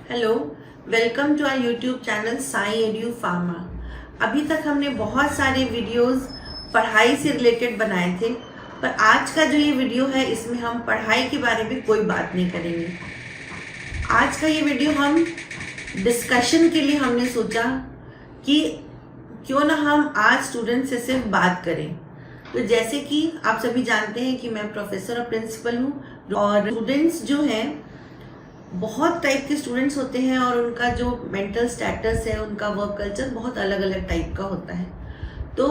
Hello, welcome to our YouTube channel Sai edu pharma. अभी तक हमने बहुत सारे वीडियोस पढ़ाई से रिलेटेड बनाए थे, पर आज का जो ये वीडियो है इसमें हम पढ़ाई के बारे में कोई बात नहीं करेंगे। आज का ये वीडियो हम डिस्कशन के लिए हमने सोचा कि क्यों ना हम आज स्टूडेंट से सिर्फ बात करें। तो जैसे कि आप सभी जानते हैं कि मैं प्रोफेसर और प्रिंसिपल हूँ और स्टूडेंट्स जो हैं बहुत टाइप के स्टूडेंट्स होते हैं और उनका जो मेंटल स्टेटस है, उनका वर्क कल्चर बहुत अलग अलग टाइप का होता है। तो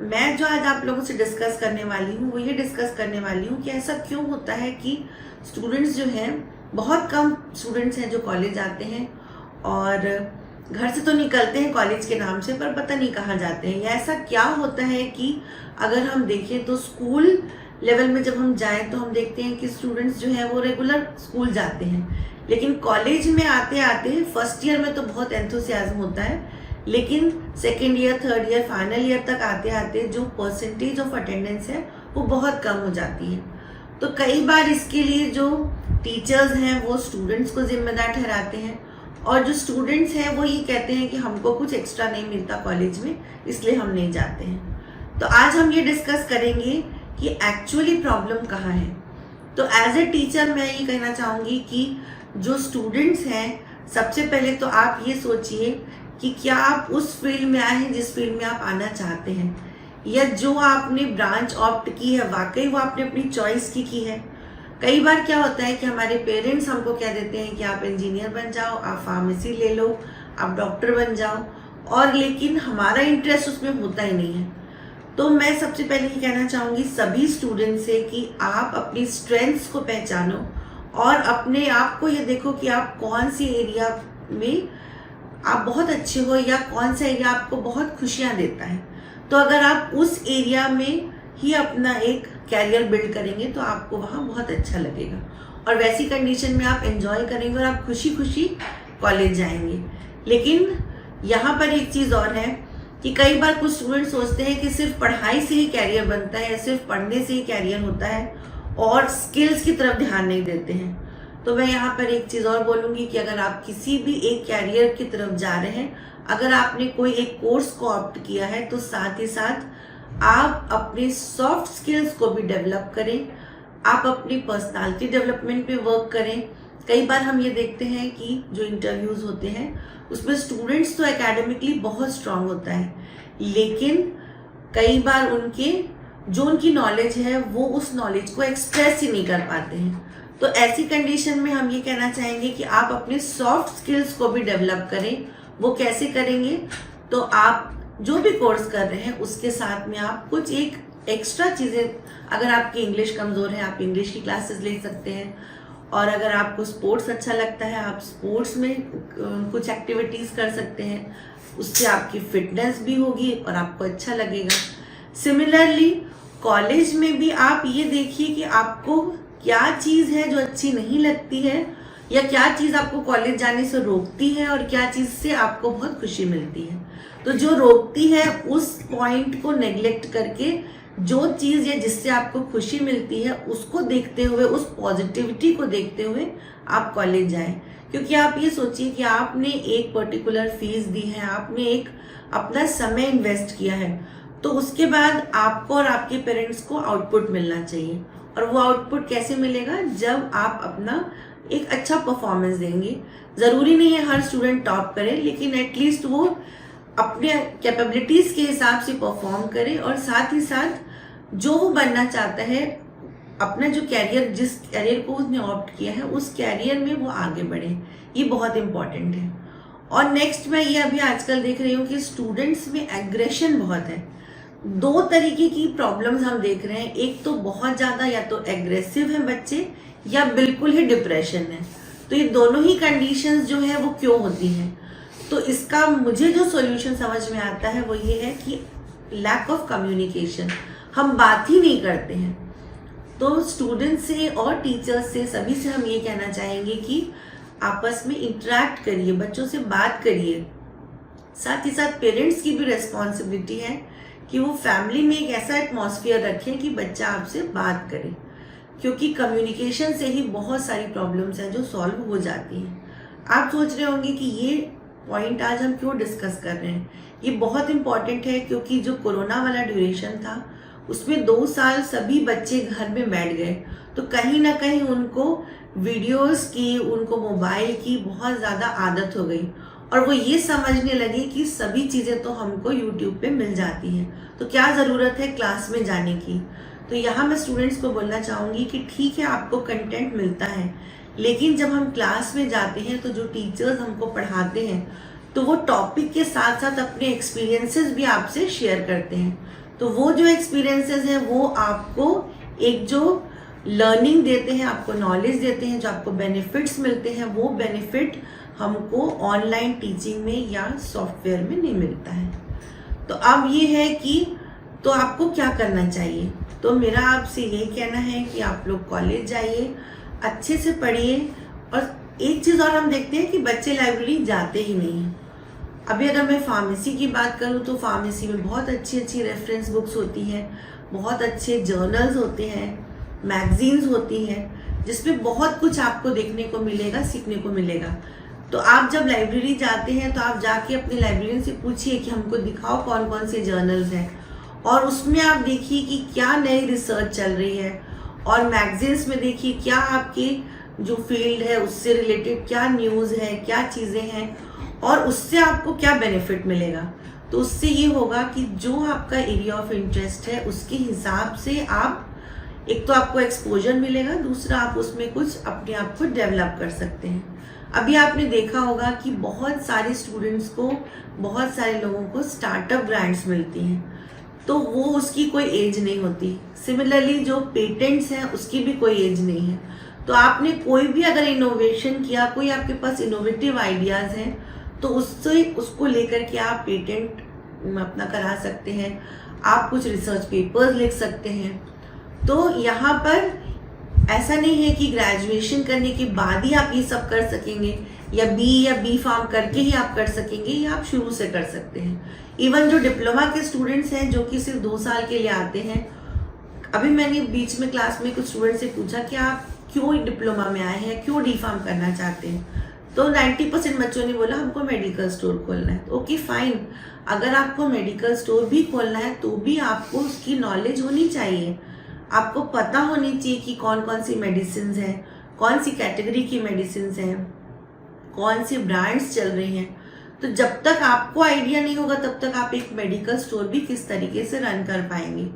मैं जो आज आप लोगों से डिस्कस करने वाली हूँ वो ये डिस्कस करने वाली हूँ कि ऐसा क्यों होता है कि स्टूडेंट्स जो हैं, बहुत कम स्टूडेंट्स हैं जो कॉलेज आते हैं और घर से तो निकलते हैं कॉलेज के नाम से, पर पता नहीं कहाँ जाते हैं। या ऐसा क्या होता है कि अगर हम देखें तो स्कूल लेवल में जब हम जाएं तो हम देखते हैं कि स्टूडेंट्स जो हैं वो रेगुलर स्कूल जाते हैं, लेकिन कॉलेज में आते आते फर्स्ट ईयर में तो बहुत एंथुसियाज्म होता है, लेकिन second year, third year, final year तक आते आते जो परसेंटेज ऑफ अटेंडेंस है वो बहुत कम हो जाती है। तो कई बार इसके लिए जो टीचर्स हैं वो स्टूडेंट्स को जिम्मेदार ठहराते हैं और जो स्टूडेंट्स हैं वो ये कहते हैं कि हमको कुछ एक्स्ट्रा नहीं मिलता कॉलेज में, इसलिए हम नहीं जाते हैं। तो आज हम ये डिस्कस करेंगे कि एक्चुअली प्रॉब्लम कहाँ है। तो एज ए टीचर मैं ये कहना चाहूँगी कि जो स्टूडेंट्स हैं, सबसे पहले तो आप ये सोचिए कि क्या आप उस फील्ड में आए हैं जिस फील्ड में आप आना चाहते हैं, या जो आपने ब्रांच ऑप्ट की है वाकई वो आपने अपनी चॉइस की है। कई बार क्या होता है कि हमारे पेरेंट्स हमको कह देते हैं कि आप इंजीनियर बन जाओ, आप फार्मेसी ले लो, आप डॉक्टर बन जाओ, और लेकिन हमारा इंटरेस्ट उसमें होता ही नहीं है। तो मैं सबसे पहले ये कहना चाहूँगी सभी स्टूडेंट से कि आप अपनी स्ट्रेंथ्स को पहचानो और अपने आप को ये देखो कि आप कौन सी एरिया में आप बहुत अच्छे हो या कौन सा एरिया आपको बहुत खुशियाँ देता है। तो अगर आप उस एरिया में ही अपना एक कैरियर बिल्ड करेंगे तो आपको वहाँ बहुत अच्छा लगेगा और वैसी कंडीशन में आप एंजॉय करेंगे और आप खुशी खुशी कॉलेज जाएंगे। लेकिन यहाँ पर एक चीज़ और है कि कई बार कुछ स्टूडेंट सोचते हैं कि सिर्फ पढ़ाई से ही कैरियर बनता है या सिर्फ पढ़ने से ही कैरियर होता है और स्किल्स की तरफ ध्यान नहीं देते हैं। तो मैं यहाँ पर एक चीज़ और बोलूँगी कि अगर आप किसी भी एक कैरियर की तरफ जा रहे हैं, अगर आपने कोई एक कोर्स को ऑप्ट किया है तो साथ ही साथ आप अपने सॉफ्ट स्किल्स को भी डेवलप करें, आप अपनी पर्सनालिटी डेवलपमेंट पे वर्क करें। कई बार हम ये देखते हैं कि जो इंटरव्यूज़ होते हैं उसमें स्टूडेंट्स तो एकेडमिकली बहुत स्ट्रांग होता है, लेकिन कई बार उनकी नॉलेज है वो उस नॉलेज को एक्सप्रेस ही नहीं कर पाते हैं। तो ऐसी कंडीशन में हम ये कहना चाहेंगे कि आप अपने सॉफ्ट स्किल्स को भी डेवलप करें। वो कैसे करेंगे? तो आप जो भी कोर्स कर रहे हैं उसके साथ में आप कुछ एक एक्स्ट्रा चीज़ें, अगर आपकी इंग्लिश कमज़ोर है आप इंग्लिश की क्लासेस ले सकते हैं, और अगर आपको स्पोर्ट्स अच्छा लगता है आप स्पोर्ट्स में कुछ एक्टिविटीज़ कर सकते हैं, उससे आपकी फिटनेस भी होगी और आपको अच्छा लगेगा। सिमिलरली कॉलेज में भी आप ये देखिए कि आपको क्या चीज़ है जो अच्छी नहीं लगती है, या क्या चीज़ आपको कॉलेज जाने से रोकती है और क्या चीज़ से आपको बहुत खुशी मिलती है। तो जो रोकती है उस पॉइंट को नेग्लेक्ट करके जो चीज़ है जिससे आपको खुशी मिलती है उसको देखते हुए, उस पॉजिटिविटी को देखते हुए आप कॉलेज जाएं। क्योंकि आप ये सोचिए कि आपने एक पर्टिकुलर फीस दी है, आपने एक अपना समय इन्वेस्ट किया है, तो उसके बाद आपको और आपके पेरेंट्स को आउटपुट मिलना चाहिए। और वो आउटपुट कैसे मिलेगा? जब आप अपना एक अच्छा परफॉर्मेंस देंगे। ज़रूरी नहीं है हर स्टूडेंट टॉप करे, लेकिन एटलीस्ट वो अपने कैपेबिलिटीज़ के हिसाब से परफॉर्म करे और साथ ही साथ जो वो बनना चाहता है, अपना जो कैरियर, जिस कैरियर को उसने ऑप्ट किया है उस कैरियर में वो आगे बढ़े। ये बहुत इम्पॉर्टेंट है। और नेक्स्ट मैं ये अभी आजकल देख रही हूँ कि स्टूडेंट्स में एग्रेशन बहुत है। दो तरीके की प्रॉब्लम्स हम देख रहे हैं, एक तो बहुत ज़्यादा या तो एग्रेसिव हैं बच्चे या बिल्कुल ही डिप्रेशन है। तो ये दोनों ही कंडीशंस जो है वो क्यों होती हैं? तो इसका मुझे जो सॉल्यूशन समझ में आता है वो ये है कि लैक ऑफ कम्युनिकेशन, हम बात ही नहीं करते हैं। तो स्टूडेंट से और टीचर्स से, सभी से हम ये कहना चाहेंगे कि आपस में इंटरेक्ट करिए, बच्चों से बात करिए। साथ ही साथ पेरेंट्स की भी रिस्पॉन्सिबिलिटी है कि वो फैमिली में एक ऐसा एटमॉस्फेयर रखें कि बच्चा आपसे बात करे, क्योंकि कम्युनिकेशन से ही बहुत सारी प्रॉब्लम्स हैं जो सॉल्व हो जाती हैं। आप सोच रहे होंगे कि ये पॉइंट आज हम क्यों डिस्कस कर रहे हैं। ये बहुत इम्पॉर्टेंट है क्योंकि जो कोरोना वाला ड्यूरेशन था उसमें 2 साल सभी बच्चे घर में बैठ गए, तो कहीं ना कहीं उनको वीडियोस की, उनको मोबाइल की बहुत ज़्यादा आदत हो गई और वो ये समझने लगे कि सभी चीज़ें तो हमको यूट्यूब पे मिल जाती हैं, तो क्या ज़रूरत है क्लास में जाने की। तो यहाँ मैं स्टूडेंट्स को बोलना चाहूँगी कि ठीक है आपको कंटेंट मिलता है, लेकिन जब हम क्लास में जाते हैं तो जो टीचर्स हमको पढ़ाते हैं तो वो टॉपिक के साथ साथ अपने एक्सपीरियंसेस भी आपसे शेयर करते हैं। तो वो जो एक्सपीरियंसेस हैं वो आपको एक जो लर्निंग देते हैं, आपको नॉलेज देते हैं, जो आपको बेनिफिट्स मिलते हैं, वो बेनिफिट हमको ऑनलाइन टीचिंग में या सॉफ्टवेयर में नहीं मिलता है। तो अब ये है कि तो आपको क्या करना चाहिए। तो मेरा आपसे यही कहना है कि आप लोग कॉलेज जाइए, अच्छे से पढ़िए। और एक चीज़ और हम देखते हैं कि बच्चे लाइब्रेरी जाते ही नहीं हैं। अभी अगर मैं फार्मेसी की बात करूं तो फार्मेसी में बहुत अच्छी अच्छी रेफरेंस बुक्स होती हैं, बहुत अच्छे जर्नल्स होते हैं, मैगजीन्स होती हैं, जिसमें बहुत कुछ आपको देखने को मिलेगा, सीखने को मिलेगा। तो आप जब लाइब्रेरी जाते हैं तो आप जाके अपने लाइब्रेरियन से पूछिए कि हमको दिखाओ कौन कौन से जर्नल्स हैं, और उसमें आप देखिए कि क्या नई रिसर्च चल रही है, और मैगजीन्स में देखिए क्या आपकी जो फील्ड है उससे रिलेटेड क्या न्यूज़ है, क्या चीज़ें हैं, और उससे आपको क्या बेनिफिट मिलेगा। तो उससे ये होगा कि जो आपका एरिया ऑफ इंटरेस्ट है उसके हिसाब से आप, एक तो आपको एक्सपोजर मिलेगा, दूसरा आप उसमें कुछ अपने आप को डेवलप कर सकते हैं। अभी आपने देखा होगा कि बहुत सारे स्टूडेंट्स को, बहुत सारे लोगों को स्टार्टअप ग्रांट्स मिलती हैं, तो वो उसकी कोई एज नहीं होती। सिमिलरली जो पेटेंट्स हैं उसकी भी कोई एज नहीं है। तो आपने कोई भी अगर इनोवेशन किया, कोई आपके पास इनोवेटिव आइडियाज़ हैं, तो उससे उसको लेकर के आप पेटेंट अपना करा सकते हैं, आप कुछ रिसर्च पेपर्स लिख सकते हैं। तो यहाँ पर ऐसा नहीं है कि ग्रेजुएशन करने के बाद ही आप ये सब कर सकेंगे, या बी फार्म करके ही आप कर सकेंगे, या आप शुरू से कर सकते हैं। इवन जो डिप्लोमा के स्टूडेंट्स हैं जो कि सिर्फ 2 साल के लिए आते हैं, अभी मैंने बीच में क्लास में कुछ स्टूडेंट से पूछा कि आप क्यों डिप्लोमा में आए हैं, क्यों डी फार्म करना चाहते हैं, तो 90% बच्चों ने बोला हमको मेडिकल स्टोर खोलना है। तो ओके फाइन, अगर आपको मेडिकल स्टोर भी खोलना है तो भी आपको उसकी नॉलेज होनी चाहिए, आपको पता होनी चाहिए कि कौन कौन सी मेडिसिन हैं, कौन सी कैटेगरी की मेडिसिन हैं, कौन सी ब्रांड्स चल रही हैं। तो जब तक आपको आइडिया नहीं होगा तब तक आप एक मेडिकल स्टोर भी किस तरीके से रन कर पाएंगे।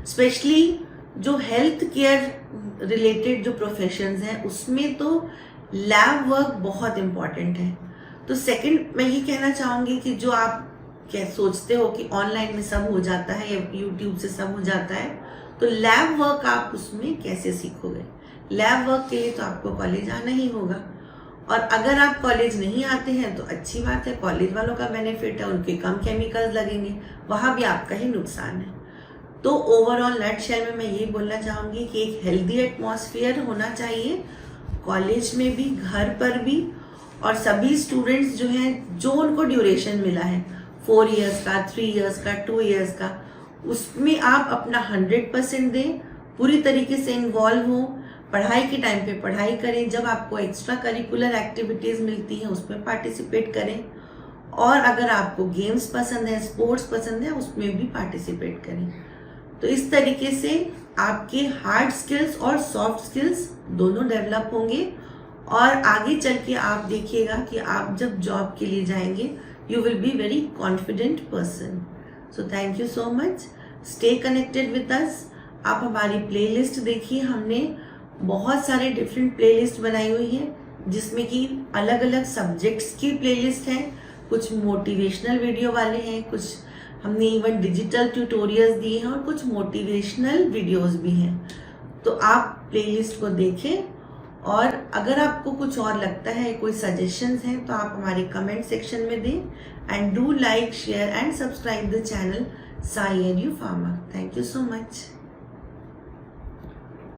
स्पेशली जो हेल्थ केयर रिलेटेड जो प्रोफेशंस हैं उसमें तो लैब वर्क बहुत इम्पॉर्टेंट है। तो सेकंड मैं ये कहना चाहूँगी कि जो आप क्या सोचते हो कि ऑनलाइन में सब हो जाता है या यूट्यूब से सब हो जाता है, तो लैब वर्क आप उसमें कैसे सीखोगे। लैब वर्क के लिए तो आपको कॉलेज आना ही होगा, और अगर आप कॉलेज नहीं आते हैं तो अच्छी बात है, कॉलेज वालों का बेनिफिट है, उनके कम केमिकल्स लगेंगे, वहाँ भी आपका ही नुकसान है। तो ओवरऑल नट शेल में मैं ये बोलना चाहूँगी कि एक हेल्दी एटमॉस्फेयर होना चाहिए कॉलेज में भी, घर पर भी, और सभी स्टूडेंट्स जो हैं जो उनको ड्यूरेशन मिला है 4 इयर्स का, 3 इयर्स का, 2 इयर्स का, उसमें आप अपना 100% दें, पूरी तरीके से इन्वॉल्व हो, पढ़ाई के टाइम पे पढ़ाई करें, जब आपको एक्स्ट्रा करिकुलर एक्टिविटीज़ मिलती हैं उसमें पार्टिसिपेट करें, और अगर आपको गेम्स पसंद है, स्पोर्ट्स पसंद है, उसमें भी पार्टिसिपेट करें। तो इस तरीके से आपके हार्ड स्किल्स और सॉफ्ट स्किल्स दोनों डेवलप होंगे, और आगे चल के आप देखिएगा कि आप जब जॉब के लिए जाएंगे you will be very confident person. So thank you so much, stay connected with us. आप हमारी प्लेलिस्ट देखिए, हमने बहुत सारे डिफरेंट प्लेलिस्ट बनाई हुई हैं जिसमें कि अलग अलग सब्जेक्ट्स की प्लेलिस्ट हैं, कुछ मोटिवेशनल वीडियो वाले हैं, कुछ हमने इवन डिजिटल ट्यूटोरियल्स दिए हैं, और कुछ मोटिवेशनल वीडियोस भी हैं। तो आप प्लेलिस्ट को देखें, और अगर आपको कुछ और लगता है, कोई सजेशंस हैं, तो आप हमारे कमेंट सेक्शन में दें। And do like, share and subscribe the channel Sai edu pharma. Thank you so much.